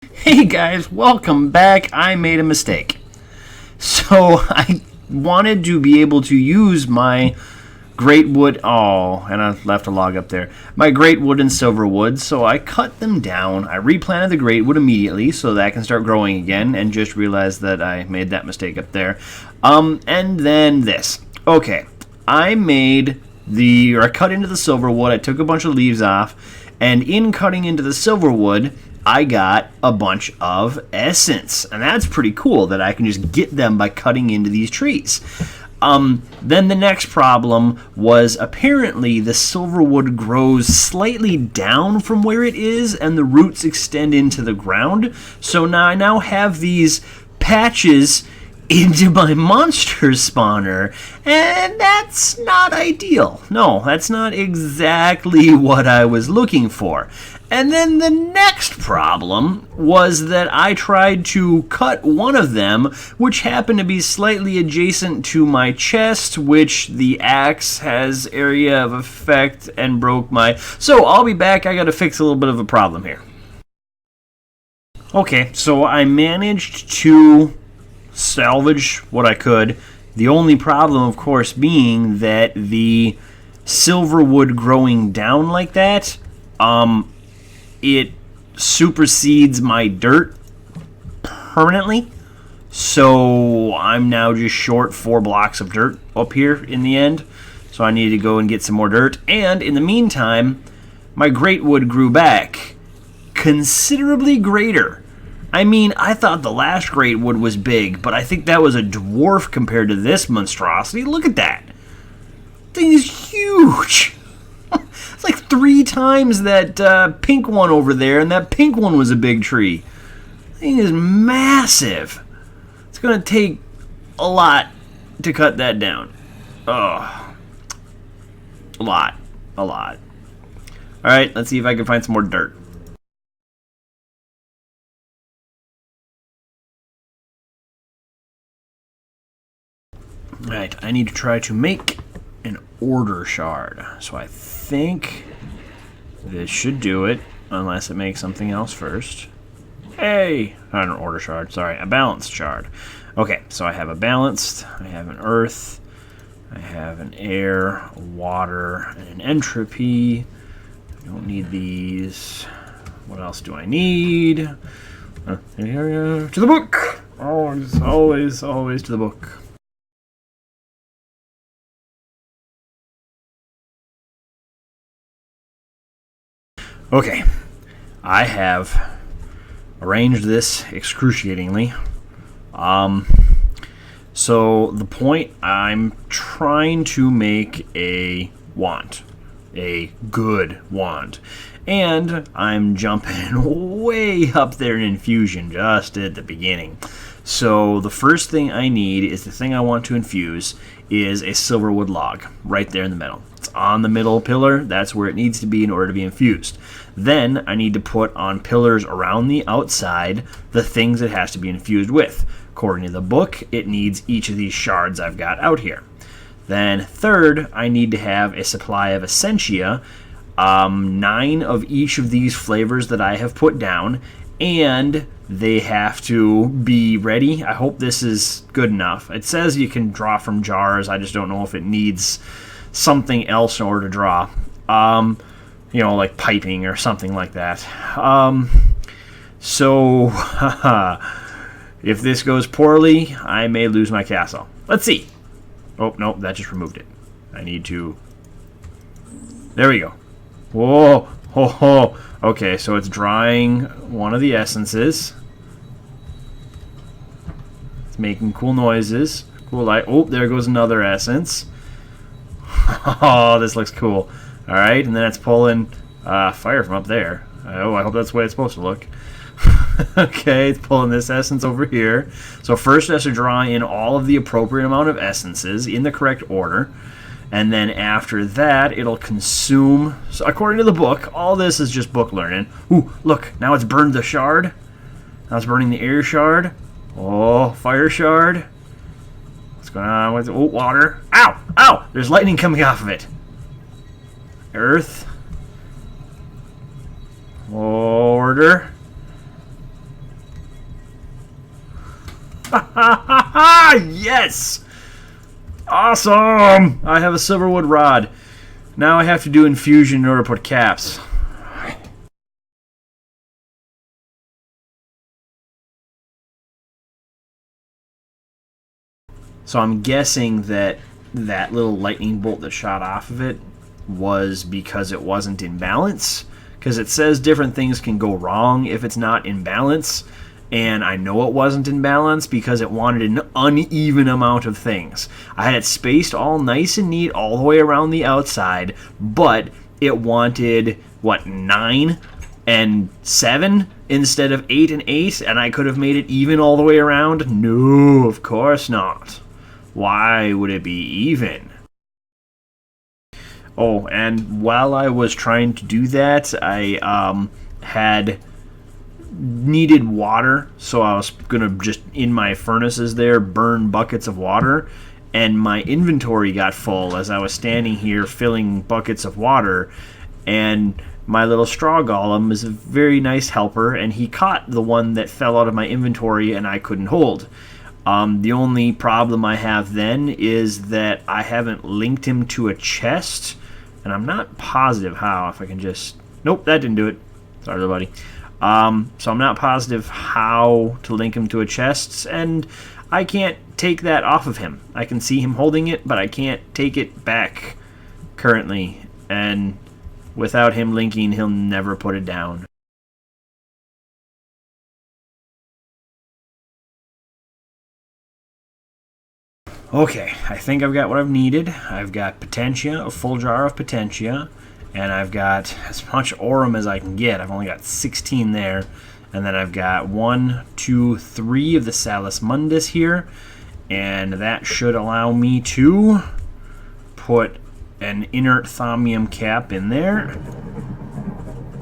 Hey guys, welcome back. I made a mistake. So I wanted to be able to use my great wood. Oh, and I left a log up there. My great wood and silver wood. So I cut them down. I replanted the great wood immediately so that I can start growing again, and just realized that I made that mistake up there. And then this. Okay, I cut into the silver wood. I took a bunch of leaves off, and in cutting into the silver wood, I got a bunch of essence, and that's pretty cool that I can just get them by cutting into these trees. Then the next problem was apparently the silverwood grows slightly down from where it is, and the roots extend into the ground. So now I have these patches into my monster spawner, and that's not ideal. No, that's not exactly what I was looking for. And then the next problem was that I tried to cut one of them, which happened to be slightly adjacent to my chest, which the axe has area of effect, and broke my... So I'll be back. I gotta fix a little bit of a problem here. Okay, so I managed to salvage what I could. The only problem, of course, being that the silver wood growing down like that, it supersedes my dirt permanently. So I'm now just short 4 blocks of dirt up here in the end. So I need to go and get some more dirt. And in the meantime, my great wood grew back considerably greater. I mean, I thought the last great wood was big, but I think that was a dwarf compared to this monstrosity. Look at that. Thing is huge. It's like 3 times that pink one over there, and that pink one was a big tree. Thing is massive. It's going to take a lot to cut that down. Oh, a lot. Alright, let's see if I can find some more dirt. Alright, I need to try to make an order shard. So I think this should do it, unless it makes something else first. Hey! Not an order shard, sorry, a balanced shard. Okay, so I have a balanced, I have an earth, I have an air, a water, and an entropy. I don't need these. What else do I need? To the book! Always to the book. Okay, I have arranged this excruciatingly. So the point, I'm trying to make a wand, a good wand, and I'm jumping way up there in infusion just at the beginning. So the first thing I need is the thing I want to infuse is a silverwood log right there in the middle. It's on the middle pillar. That's where it needs to be in order to be infused. Then I need to put on pillars around the outside the things it has to be infused with. According to the book, it needs each of these shards I've got out here. Then third, I need to have a supply of essentia, 9 of each of these flavors that I have put down, and they have to be ready. I hope this is good enough. It says you can draw from jars. I just don't know if it needs something else in order to draw. You know, like piping or something like that. So, if this goes poorly, I may lose my castle. Let's see. Oh, no, that just removed it. I need to... There we go. Whoa, ho, ho. Okay, so it's drawing one of the essences. It's making cool noises. Cool light. Oh, there goes another essence. Oh, this looks cool. Alright, and then it's pulling fire from up there. Oh, I hope that's the way it's supposed to look. Okay, it's pulling this essence over here. So first it has to draw in all of the appropriate amount of essences in the correct order. And then after that, it'll consume... So according to the book, all this is just book learning. Ooh, look, now it's burned the shard. Now it's burning the air shard. Oh, fire shard. What's going on with... Oh, water. Ow! Ow! There's lightning coming off of it. Earth. Order. Yes! Awesome! I have a silverwood rod. Now I have to do infusion in order to put caps. So I'm guessing that that little lightning bolt that shot off of it was because it wasn't in balance. Because it says different things can go wrong if it's not in balance. And I know it wasn't in balance because it wanted an uneven amount of things. I had it spaced all nice and neat all the way around the outside, but it wanted, what, 9 and 7 instead of 8 and 8, and I could have made it even all the way around? No, of course not. Why would it be even? Oh, and while I was trying to do that, I had needed water, so I was gonna just in my furnaces there burn buckets of water, and my inventory got full as I was standing here filling buckets of water, and my little straw golem is a very nice helper, and he caught the one that fell out of my inventory and I couldn't hold. The only problem I have then is that I haven't linked him to a chest, and I'm not positive how. If I can just... Nope, that didn't do it. Sorry, little buddy. So I'm not positive how to link him to a chest, and I can't take that off of him. I can see him holding it, but I can't take it back currently, and without him linking, he'll never put it down. Okay, I think I've got what I've needed. I've got Potentia, a full jar of Potentia, and I've got as much Aurum as I can get. I've only got 16 there. And then I've got 1, 2, 3 of the Salus Mundus here. And that should allow me to put an inert thaumium cap in there.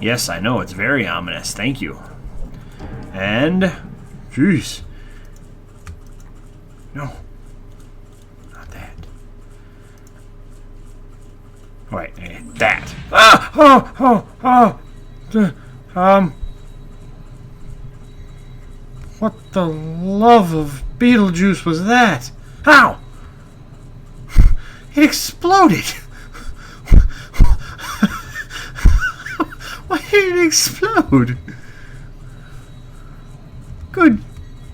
Yes, I know, it's very ominous. Thank you. And, jeez. No. Wait, that. What the love of Beetlejuice was that? How? It exploded. Why did it explode? Good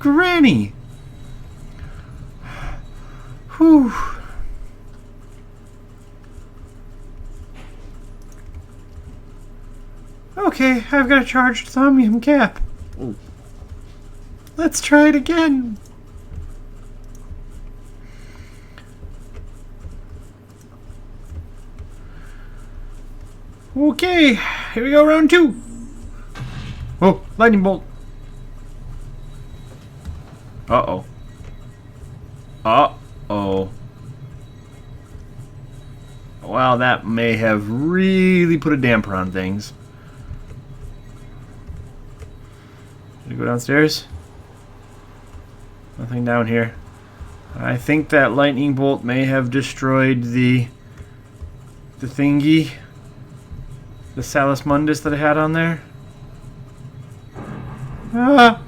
granny. Whew. Okay, I've got a charged thaumium cap. Ooh. Let's try it again. Okay, here we go, round 2. Oh, lightning bolt. Uh-oh. Uh-oh. Well, that may have really put a damper on things. Did it go downstairs? Nothing down here. I think that lightning bolt may have destroyed the thingy. The Salus Mundus that I had on there. Ah!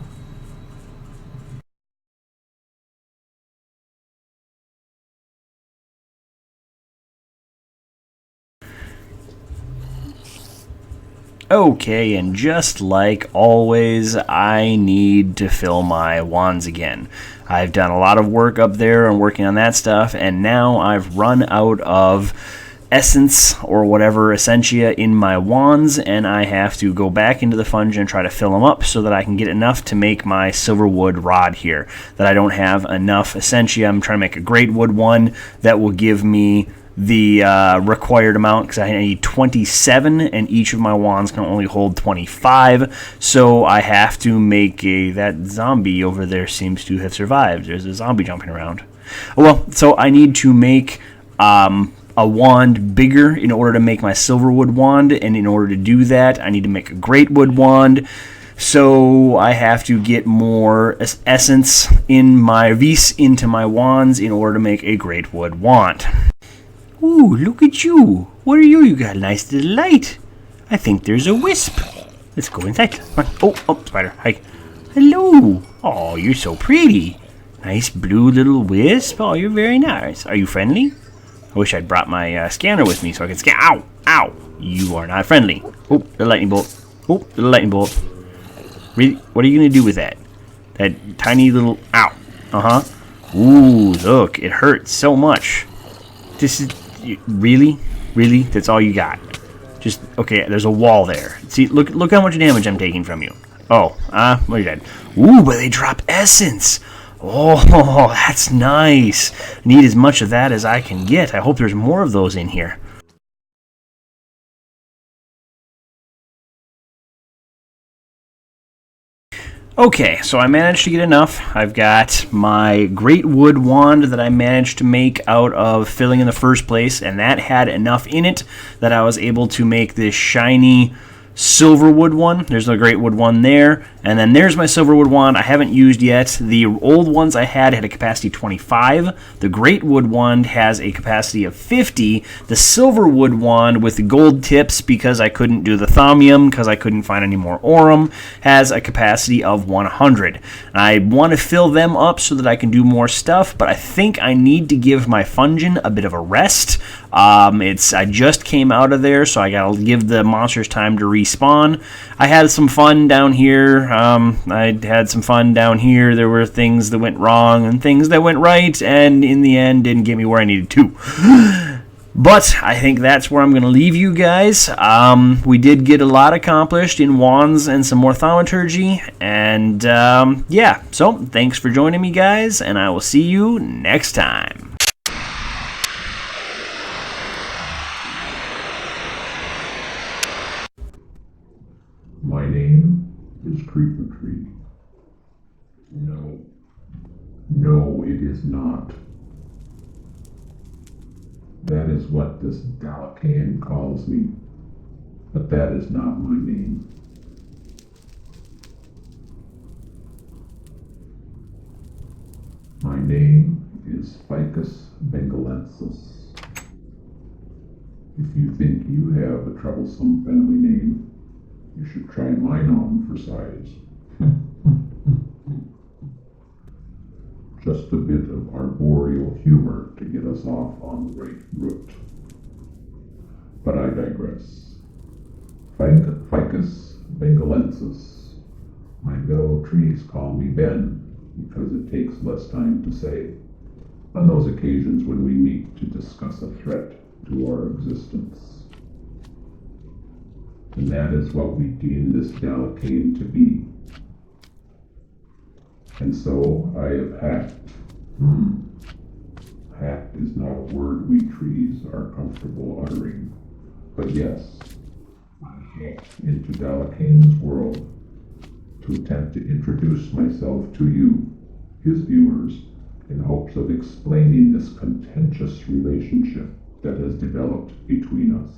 Okay, and just like always, I need to fill my wands again. I've done a lot of work up there and working on that stuff, and now I've run out of essence or whatever essentia in my wands, and I have to go back into the funge and try to fill them up so that I can get enough to make my silverwood rod here. That I don't have enough essentia. I'm trying to make a great wood one that will give me the required amount, because I need 27 and each of my wands can only hold 25, so I have to make that zombie over there seems to have survived. There's a zombie jumping around. Oh, well, so I need to make a wand bigger in order to make my silverwood wand, and in order to do that I need to make a great wood wand. So I have to get more essence in my vis into my wands in order to make a great wood wand. Ooh, look at you. What are you? You got a nice little light. I think there's a wisp. Let's go inside. Oh, spider. Hi. Hello. Oh, you're so pretty. Nice blue little wisp. Oh, you're very nice. Are you friendly? I wish I'd brought my scanner with me so I could scan. Ow! Ow! You are not friendly. Oh, the lightning bolt. Oh, the lightning bolt. Really? What are you going to do with that? That tiny little... Ow. Uh-huh. Ooh, look. It hurts so much. This is... Really? Really? That's all you got? Just... Okay, there's a wall there. See, look how much damage I'm taking from you. Oh, well, you're dead. Ooh, but they drop essence. Oh, that's nice. I need as much of that as I can get. I hope there's more of those in here. Okay, so I managed to get enough. I've got my great wood wand that I managed to make out of filling in the first place, and that had enough in it that I was able to make this shiny silver wood one. There's the great wood one there, and then there's my silver wood wand I haven't used yet. The old ones I had a capacity 25. The great wood wand has a capacity of 50. The silver wood wand with the gold tips, because I couldn't do the thaumium because I couldn't find any more aurum, has a capacity of 100. I want to fill them up so that I can do more stuff, but I think I need to give my fungin a bit of a rest. I just came out of there, so I gotta give the monsters time to respawn. I had some fun down here. I had some fun down here. There were things that went wrong and things that went right, and in the end didn't get me where I needed to. But I think that's where I'm going to leave you guys. We did get a lot accomplished in wands and some more thaumaturgy, and yeah, so thanks for joining me, guys, and I will see you next time. My name is Creeper Tree. No, it is not. That is what this Galakan calls me, but that is not my name. My name is Ficus bengalensis. If you think you have a troublesome family name, you should try mine on for size. Just a bit of arboreal humor to get us off on the right route. But I digress. Ficus bengalensis. My fellow trees call me Ben because it takes less time to say on those occasions when we meet to discuss a threat to our existence. And that is what we deem this Galakan to be. And so I have hacked. Hacked is not a word we trees are comfortable uttering. But yes, I hacked into Galakan's world to attempt to introduce myself to you, his viewers, in hopes of explaining this contentious relationship that has developed between us.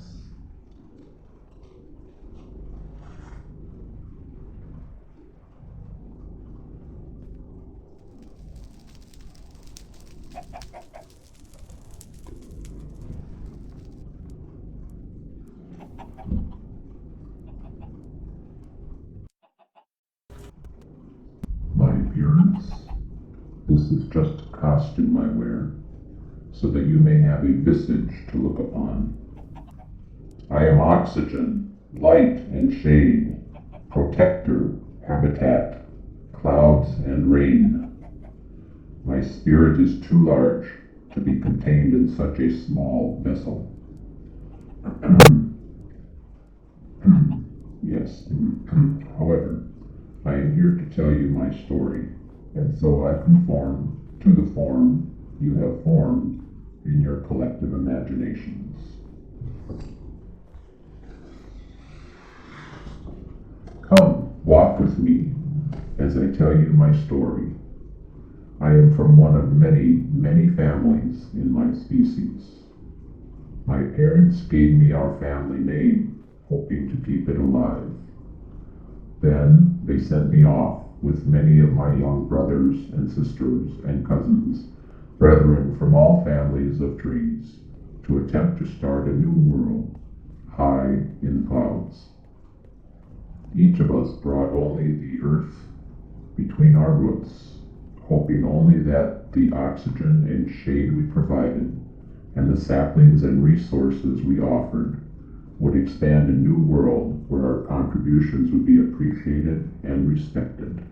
My appearance? This is just a costume I wear, so that you may have a visage to look upon. I am oxygen, light and shade, protector, habitat, clouds and rain. My spirit is too large to be contained in such a small vessel. Yes, however, I am here to tell you my story, and so I conform to the form you have formed in your collective imaginations. Come, walk with me as I tell you my story. I am from one of many, many families in my species. My parents gave me our family name, hoping to keep it alive. Then they sent me off with many of my young brothers and sisters and cousins, brethren from all families of trees, to attempt to start a new world, high in the clouds. Each of us brought only the earth between our roots, hoping only that the oxygen and shade we provided and the saplings and resources we offered would expand a new world where our contributions would be appreciated and respected.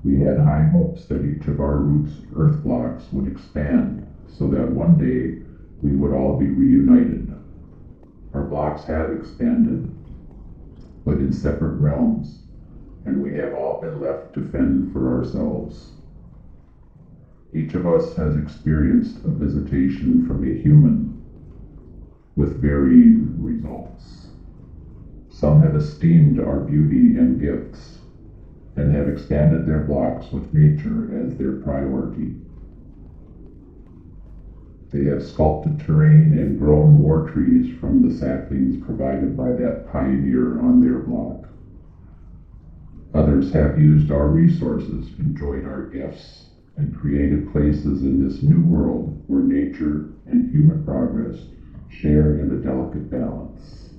We had high hopes that each of our roots' earth blocks would expand so that one day we would all be reunited. Our blocks have expanded, but in separate realms, and we have all been left to fend for ourselves. Each of us has experienced a visitation from a human with varying results. Some have esteemed our beauty and gifts and have expanded their blocks with nature as their priority. They have sculpted terrain and grown more trees from the saplings provided by that pioneer on their block. Others have used our resources, enjoyed our gifts, and created places in this new world where nature and human progress share in a delicate balance.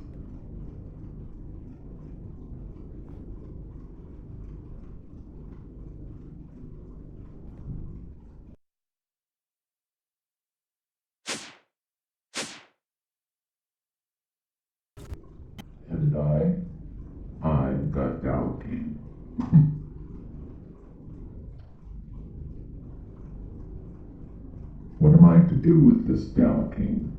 And I got Dalekine. What am I to do with this Dalekine?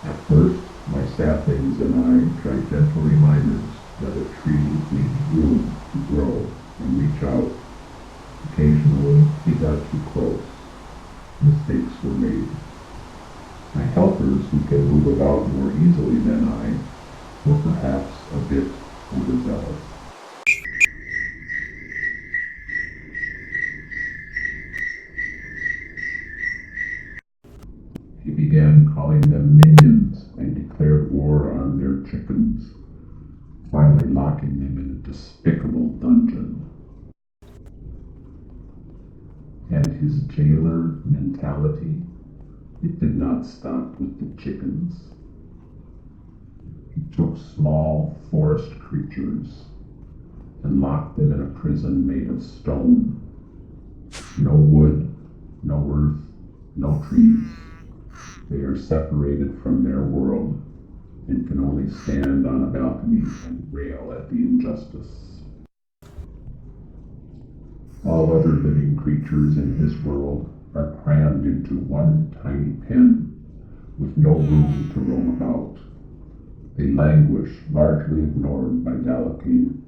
At first, my saplings and I tried gentle reminders that a tree needs room to grow and reach out. Occasionally, he got too close. Mistakes were made. My helpers, who can move about more easily than I, were perhaps a bit overzealous. He began calling them minions and declared war on their chickens, finally locking them in a despicable dungeon. And his jailer mentality, it did not stop with the chickens. He took small forest creatures and locked them in a prison made of stone. No wood, no earth, no trees. They are separated from their world and can only stand on a balcony and rail at the injustice. All other living creatures in his world are crammed into one tiny pen with no room to roam about. They languish, largely ignored by Dalekine,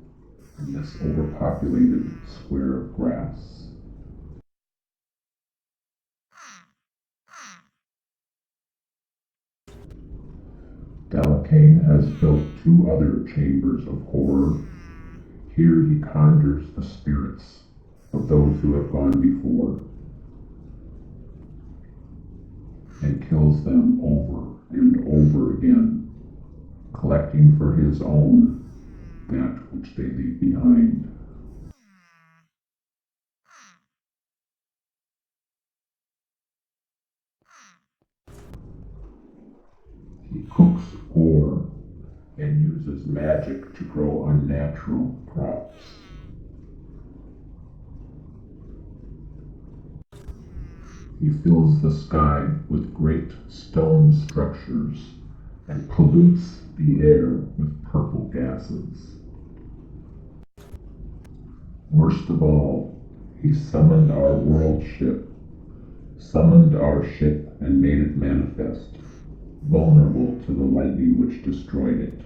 in this overpopulated square of grass. Dalekine has built 2 other chambers of horror. Here he conjures the spirits of those who have gone before and kills them over and over again, collecting for his own that which they leave behind. He cooks ore and uses magic to grow unnatural crops. He fills the sky with great stone structures and pollutes the air with purple gases. Worst of all, he summoned our world ship, and made it manifest, vulnerable to the lightning which destroyed it.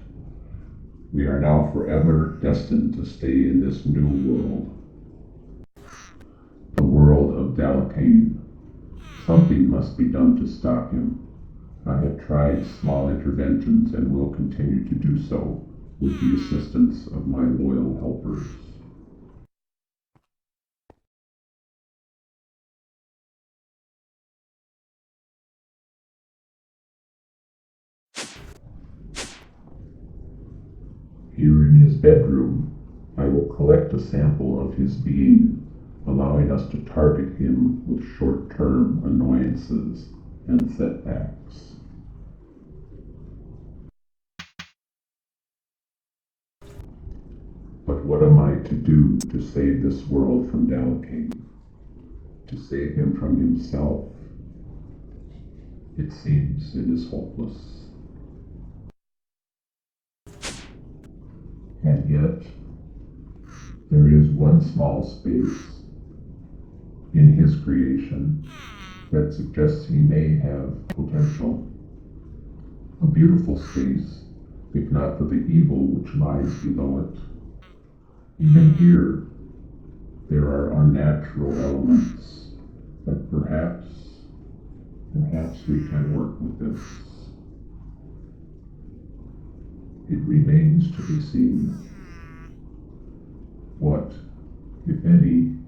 We are now forever destined to stay in this new world, the world of Dalekine. Something must be done to stop him. I have tried small interventions and will continue to do so with the assistance of my loyal helpers. Here in his bedroom, I will collect a sample of his being, allowing us to target him with short-term annoyances and setbacks. But what am I to do to save this world from Dalekane? To save him from himself? It seems it is hopeless. And yet, there is one small space in his creation that suggests he may have potential. A beautiful space, if not for the evil which lies below it. Even here, there are unnatural elements, but perhaps we can work with this. It remains to be seen what, if any,